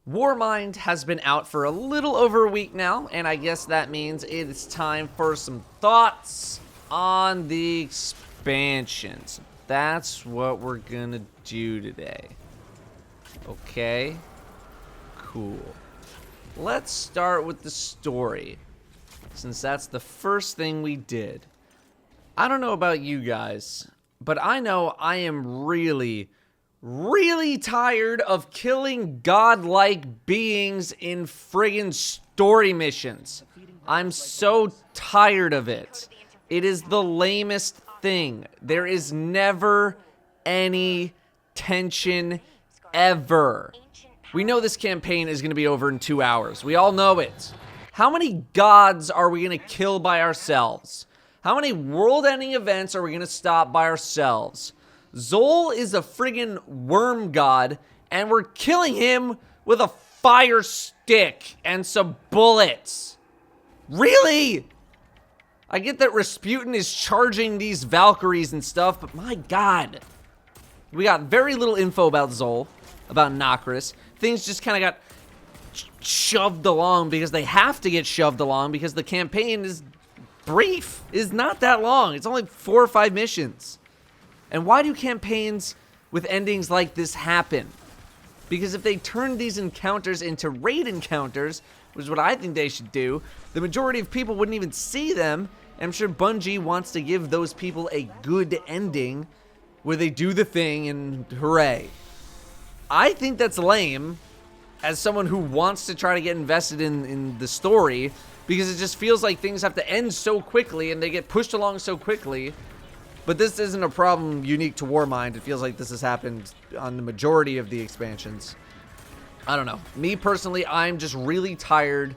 Warmind has been out for a little over a week now, and I guess that means it's time for some thoughts on the expansions. That's what we're gonna do today. Okay, cool. Let's start with the story, since that's the first thing we did. I don't know about you guys, but I know I am really tired of killing godlike beings in friggin' story missions. I'm so tired of it. It is the lamest thing. There is never any tension ever. We know this campaign is going to be over in 2 hours. We all know it. How many gods are we going to kill by ourselves? How many world-ending events are we going to stop by ourselves? Zol is a friggin' worm god, and we're killing him with a fire stick and some bullets. Really? I get that Rasputin is charging these Valkyries and stuff, but my god. We got very little info about Zol, about Nokris. Things just kind of got shoved along because they have to get shoved along because the campaign is brief. It's not that long. It's only 4 or 5 missions. And why do campaigns with endings like this happen? Because if they turn these encounters into raid encounters, which is what I think they should do, the majority of people wouldn't even see them. And I'm sure Bungie wants to give those people a good ending where they do the thing and hooray. I think that's lame as someone who wants to try to get invested in the story, because it just feels like things have to end so quickly and they get pushed along so quickly. But this isn't a problem unique to Warmind. It feels like this has happened on the majority of the expansions. I don't know. Me personally, I'm just really tired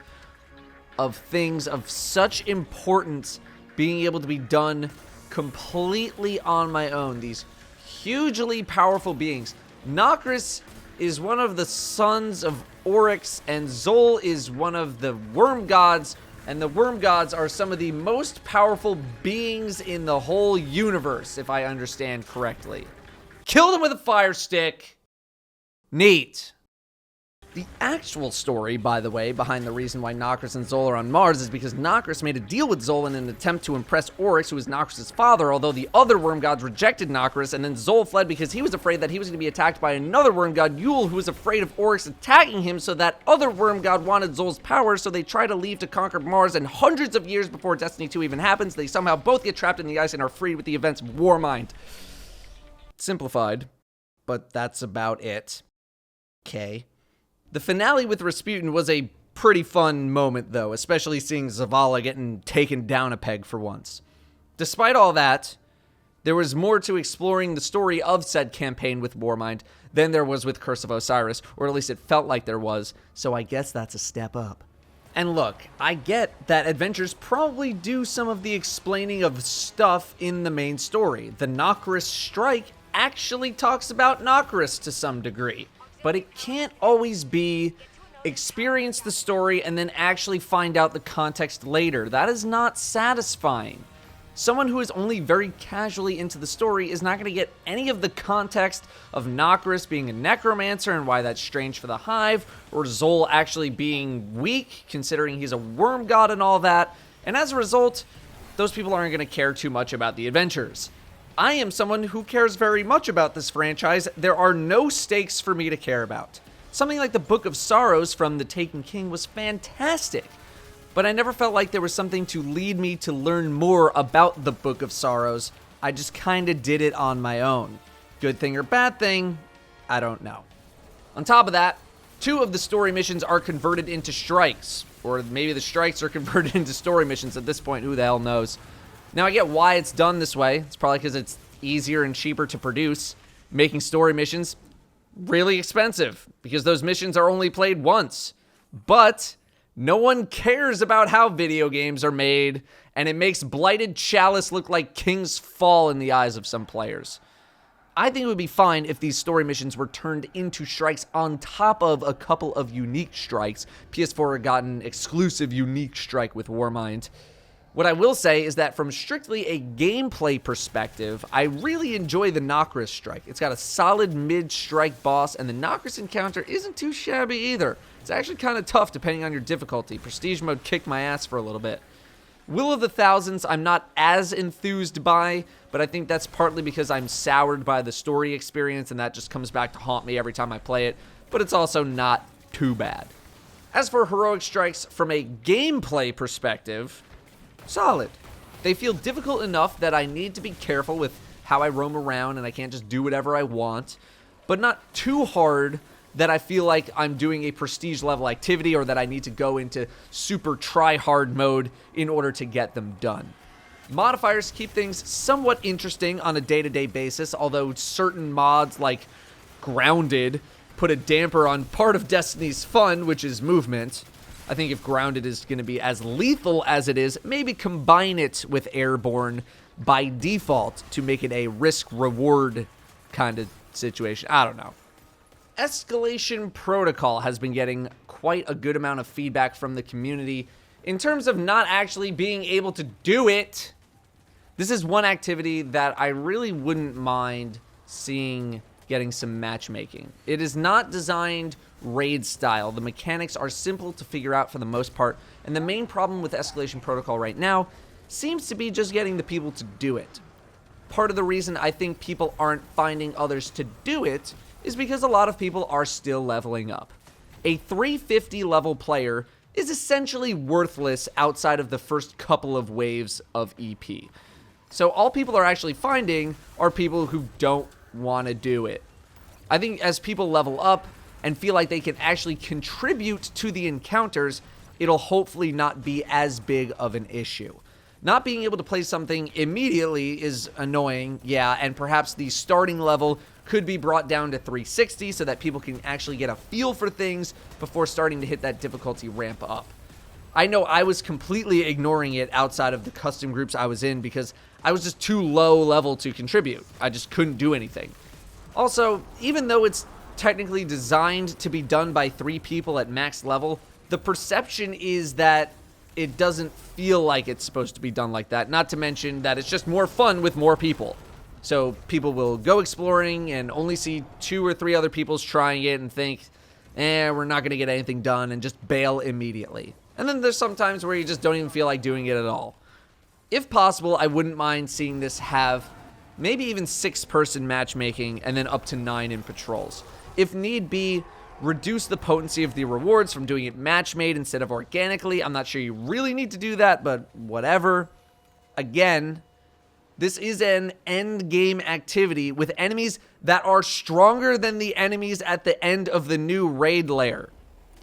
of things of such importance being able to be done completely on my own. These hugely powerful beings. Nokris is one of the sons of Oryx, and Zol is one of the worm gods. And the worm gods are some of the most powerful beings in the whole universe, if I understand correctly. Kill them with a fire stick. Neat. The actual story, by the way, behind the reason why Nokris and Zol are on Mars is because Nokris made a deal with Zol in an attempt to impress Oryx, who is Nokris' father, although the other worm gods rejected Nokris, and then Zol fled because he was afraid that he was going to be attacked by another worm god, Yule, who was afraid of Oryx attacking him, so that other worm god wanted Zol's power, so they try to leave to conquer Mars, and hundreds of years before Destiny 2 even happens, they somehow both get trapped in the ice and are freed with the events of Warmind. Simplified, but that's about it. Okay. The finale with Rasputin was a pretty fun moment, though, especially seeing Zavala getting taken down a peg for once. Despite all that, there was more to exploring the story of said campaign with Warmind than there was with Curse of Osiris, or at least it felt like there was, so I guess that's a step up. And look, I get that adventures probably do some of the explaining of stuff in the main story. The Nokris strike actually talks about Nokris to some degree. But it can't always be experience the story and then actually find out the context later. That is not satisfying. Someone who is only very casually into the story is not going to get any of the context of Nokris being a necromancer and why that's strange for the Hive, or Zol actually being weak, considering he's a worm god and all that. And as a result, those people aren't going to care too much about the adventures. I am someone who cares very much about this franchise. There are no stakes for me to care about. Something like the Book of Sorrows from The Taken King was fantastic, but I never felt like there was something to lead me to learn more about the Book of Sorrows. I just kinda did it on my own. Good thing or bad thing, I don't know. On top of that, 2 of the story missions are converted into strikes, or maybe the strikes are converted into story missions at this point, who the hell knows. Now, I get why it's done this way. It's probably because it's easier and cheaper to produce. Making story missions really expensive because those missions are only played once. But no one cares about how video games are made, and it makes Blighted Chalice look like King's Fall in the eyes of some players. I think it would be fine if these story missions were turned into strikes on top of a couple of unique strikes. PS4 had gotten exclusive unique strike with Warmind. What I will say is that from strictly a gameplay perspective, I really enjoy the Nokris strike. It's got a solid mid-strike boss, and the Nokris encounter isn't too shabby either. It's actually kind of tough depending on your difficulty. Prestige mode kicked my ass for a little bit. Will of the Thousands I'm not as enthused by, but I think that's partly because I'm soured by the story experience, and that just comes back to haunt me every time I play it, but it's also not too bad. As for heroic strikes from a gameplay perspective, solid. They feel difficult enough that I need to be careful with how I roam around and I can't just do whatever I want, but not too hard that I feel like I'm doing a prestige level activity or that I need to go into super try-hard mode in order to get them done. Modifiers keep things somewhat interesting on a day-to-day basis, although certain mods like Grounded put a damper on part of Destiny's fun, which is movement. I think if Grounded is going to be as lethal as it is, maybe combine it with Airborne by default to make it a risk-reward kind of situation. I don't know. Escalation Protocol has been getting quite a good amount of feedback from the community in terms of not actually being able to do it. This is one activity that I really wouldn't mind seeing getting some matchmaking. It is not designed raid style. The mechanics are simple to figure out for the most part, and the main problem with Escalation Protocol right now seems to be just getting the people to do it. Part of the reason I think people aren't finding others to do it is because a lot of people are still leveling up. A 350 level player is essentially worthless outside of the first couple of waves of EP. So all people are actually finding are people who don't want to do it. I think as people level up and feel like they can actually contribute to the encounters, it'll hopefully not be as big of an issue. Not being able to play something immediately is annoying, yeah, and perhaps the starting level could be brought down to 360 so that people can actually get a feel for things before starting to hit that difficulty ramp up. I know I was completely ignoring it outside of the custom groups I was in because I was just too low level to contribute. I just couldn't do anything. Also, even though it's technically designed to be done by 3 people at max level, the perception is that it doesn't feel like it's supposed to be done like that, not to mention that it's just more fun with more people. So people will go exploring and only see 2 or 3 other people's trying it and think, we're not going to get anything done, and just bail immediately. And then there's some times where you just don't even feel like doing it at all. If possible, I wouldn't mind seeing this have maybe even 6-person matchmaking and then up to 9 in patrols. If need be, reduce the potency of the rewards from doing it match-made instead of organically. I'm not sure you really need to do that, but whatever. Again, this is an end game activity with enemies that are stronger than the enemies at the end of the new raid lair.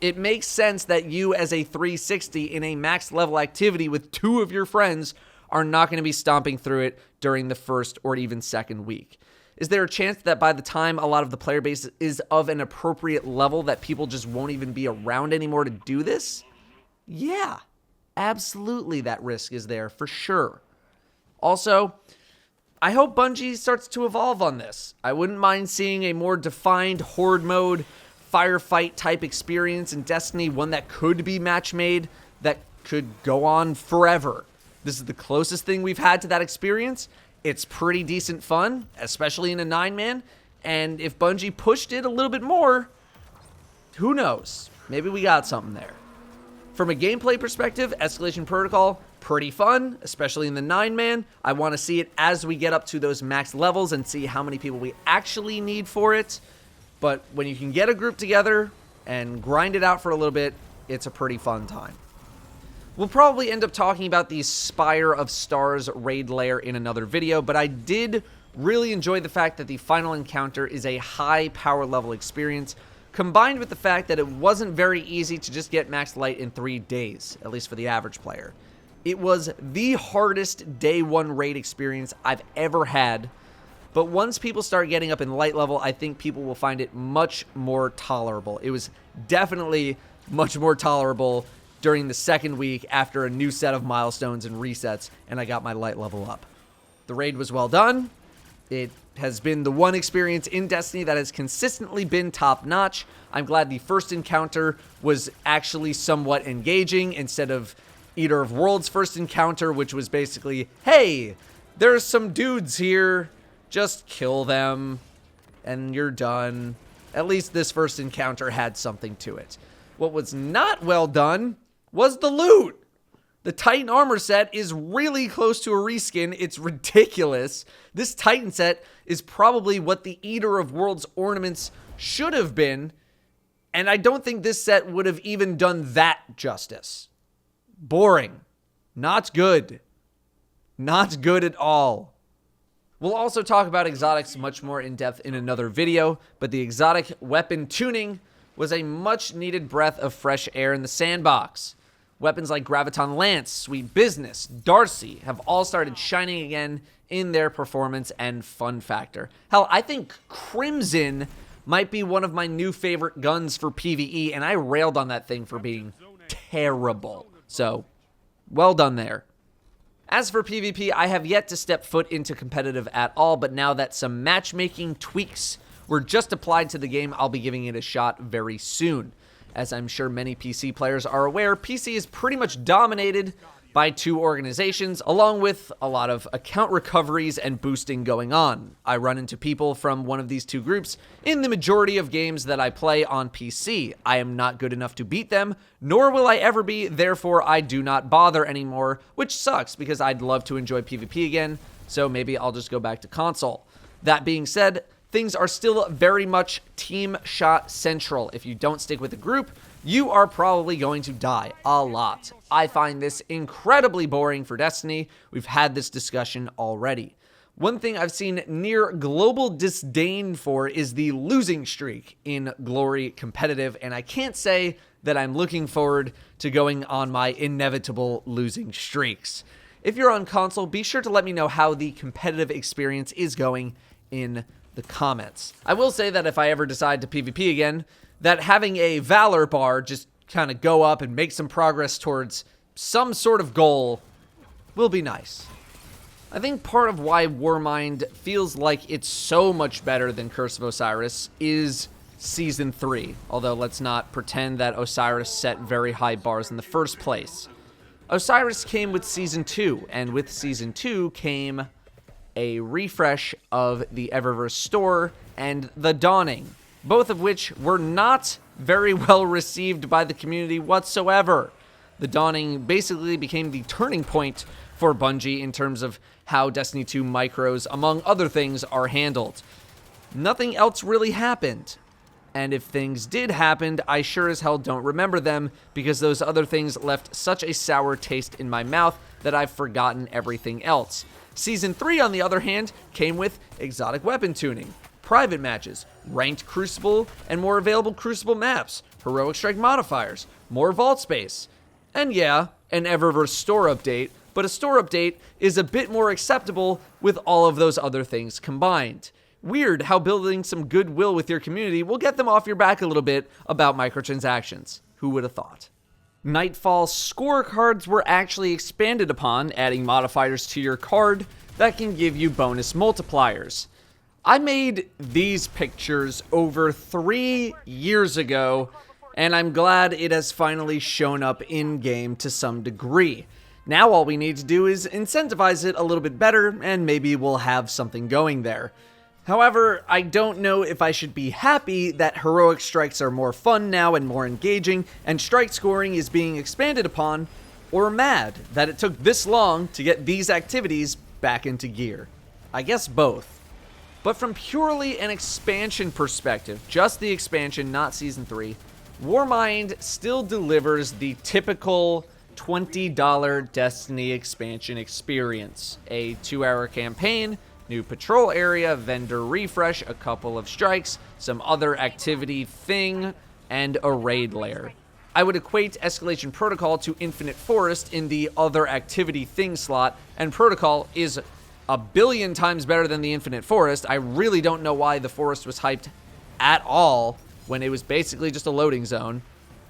It makes sense that you as a 360 in a max level activity with 2 of your friends are not going to be stomping through it during the first or even second week. Is there a chance that by the time a lot of the player base is of an appropriate level that people just won't even be around anymore to do this? Yeah, absolutely that risk is there for sure. Also, I hope Bungie starts to evolve on this. I wouldn't mind seeing a more defined horde mode, firefight type experience in Destiny, one that could be match-made, that could go on forever. This is the closest thing we've had to that experience. It's pretty decent fun, especially in a 9-man, and if Bungie pushed it a little bit more, who knows? Maybe we got something there. From a gameplay perspective, Escalation Protocol, pretty fun, especially in the 9-man. I want to see it as we get up to those max levels and see how many people we actually need for it. But when you can get a group together and grind it out for a little bit, it's a pretty fun time. We'll probably end up talking about the Spire of Stars raid lair in another video, but I did really enjoy the fact that the final encounter is a high power level experience, combined with the fact that it wasn't very easy to just get max light in 3 days, at least for the average player. It was the hardest day 1 raid experience I've ever had, but once people start getting up in light level, I think people will find it much more tolerable. It was definitely much more tolerable during the second week after a new set of milestones and resets, and I got my light level up. The raid was well done. It has been the one experience in Destiny that has consistently been top-notch. I'm glad the first encounter was actually somewhat engaging instead of Eater of Worlds first encounter, which was basically, hey, there's some dudes here, just kill them, and you're done. At least this first encounter had something to it. What was not well done was the loot. The Titan armor set is really close to a reskin. It's ridiculous. This Titan set is probably what the Eater of Worlds ornaments should have been, and I don't think this set would have even done that justice. Boring. Not good. Not good at all. We'll also talk about exotics much more in depth in another video, but the exotic weapon tuning was a much needed breath of fresh air in the sandbox. Weapons like Graviton Lance, Sweet Business, Darcy have all started shining again in their performance and fun factor. Hell, I think Crimson might be one of my new favorite guns for PvE, and I railed on that thing for being terrible. So, well done there. As for PvP, I have yet to step foot into competitive at all, but now that some matchmaking tweaks were just applied to the game, I'll be giving it a shot very soon. As I'm sure many PC players are aware, PC is pretty much dominated by two organizations, along with a lot of account recoveries and boosting going on. I run into people from one of these two groups in the majority of games that I play on PC. I am not good enough to beat them, nor will I ever be, therefore I do not bother anymore, which sucks because I'd love to enjoy PvP again, so maybe I'll just go back to console. That being said, things are still very much team shot central. If you don't stick with the group, you are probably going to die a lot. I find this incredibly boring for Destiny. We've had this discussion already. One thing I've seen near global disdain for is the losing streak in Glory competitive, and I can't say that I'm looking forward to going on my inevitable losing streaks. If you're on console, be sure to let me know how the competitive experience is going in the comments. I will say that if I ever decide to PvP again, that having a Valor bar just kind of go up and make some progress towards some sort of goal will be nice. I think part of why Warmind feels like it's so much better than Curse of Osiris is Season 3, although let's not pretend that Osiris set very high bars in the first place. Osiris came with Season 2, and with Season 2 came a refresh of the Eververse store and the Dawning, both of which were not very well received by the community whatsoever. The Dawning basically became the turning point for Bungie in terms of how Destiny 2 micros, among other things, are handled. Nothing else really happened. And if things did happen, I sure as hell don't remember them because those other things left such a sour taste in my mouth that I've forgotten everything else. Season 3, on the other hand, came with exotic weapon tuning, private matches, ranked Crucible, and more available Crucible maps, heroic strike modifiers, more vault space, and yeah, an Eververse store update, but a store update is a bit more acceptable with all of those other things combined. Weird how building some goodwill with your community will get them off your back a little bit about microtransactions. Who would have thought? Nightfall scorecards were actually expanded upon, adding modifiers to your card that can give you bonus multipliers. I made these pictures over 3 years ago, and I'm glad it has finally shown up in-game to some degree. Now all we need to do is incentivize it a little bit better, and maybe we'll have something going there. However, I don't know if I should be happy that heroic strikes are more fun now and more engaging, and strike scoring is being expanded upon, or mad that it took this long to get these activities back into gear. I guess both. But from purely an expansion perspective, just the expansion, not Season 3, Warmind still delivers the typical $20 Destiny expansion experience. A 2-hour campaign, new patrol area, vendor refresh, a couple of strikes, some other activity thing, and a raid lair. I would equate Escalation Protocol to Infinite Forest in the other activity thing slot, and Protocol is a billion times better than the Infinite Forest. I really don't know why the Forest was hyped at all when it was basically just a loading zone.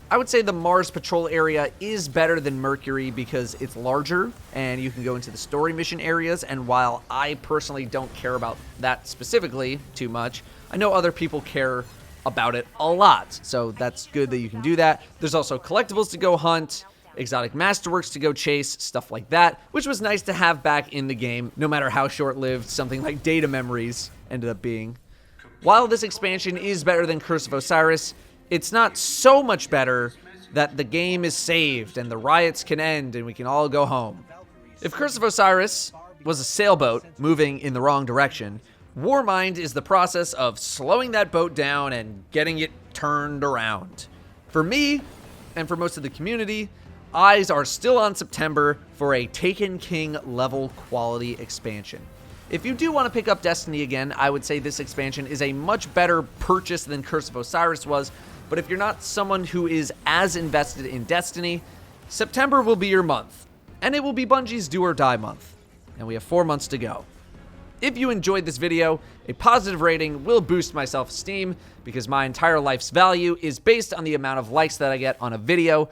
I would say the Mars patrol area is better than Mercury because it's larger and you can go into the story mission areas, and while I personally don't care about that specifically too much, I know other people care about it a lot, so that's good that you can do that. There's also collectibles to go hunt, exotic masterworks to go chase, stuff like that, which was nice to have back in the game, no matter how short-lived something like data memories ended up being. While this expansion is better than Curse of Osiris, it's not so much better that the game is saved and the riots can end and we can all go home. If Curse of Osiris was a sailboat moving in the wrong direction, Warmind is the process of slowing that boat down and getting it turned around. For me, and for most of the community, eyes are still on September for a Taken King level quality expansion. If you do want to pick up Destiny again, I would say this expansion is a much better purchase than Curse of Osiris was, but if you're not someone who is as invested in Destiny, September will be your month, and it will be Bungie's do or die month, and we have 4 months to go. If you enjoyed this video, a positive rating will boost my self-esteem because my entire life's value is based on the amount of likes that I get on a video.